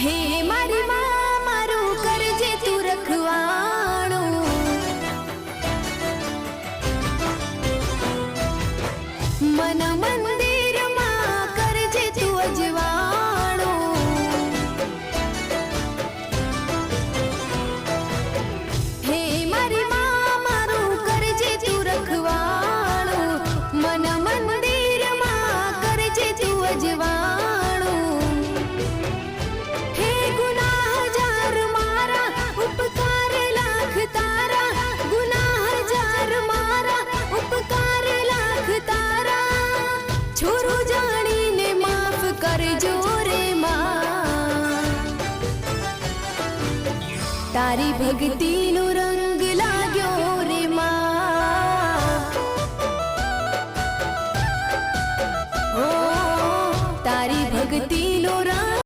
હે મારી માં મારું કરજે તું રખવાણું, મન મંદિરમાં કરજે તું અજવાણું, હે મારી માં મારું કરજે તું રખવાણું, મન મંદિરમાં કરજે તું અજવાણું, હે ગુનાહ હજાર મારા ઉપકાર લાખ તારા, ગુનાહ હજાર મારા ઉપકાર લાખ તારા, છોરું જાણીને માફ કરજો રે માં, તારી ભક્તિનું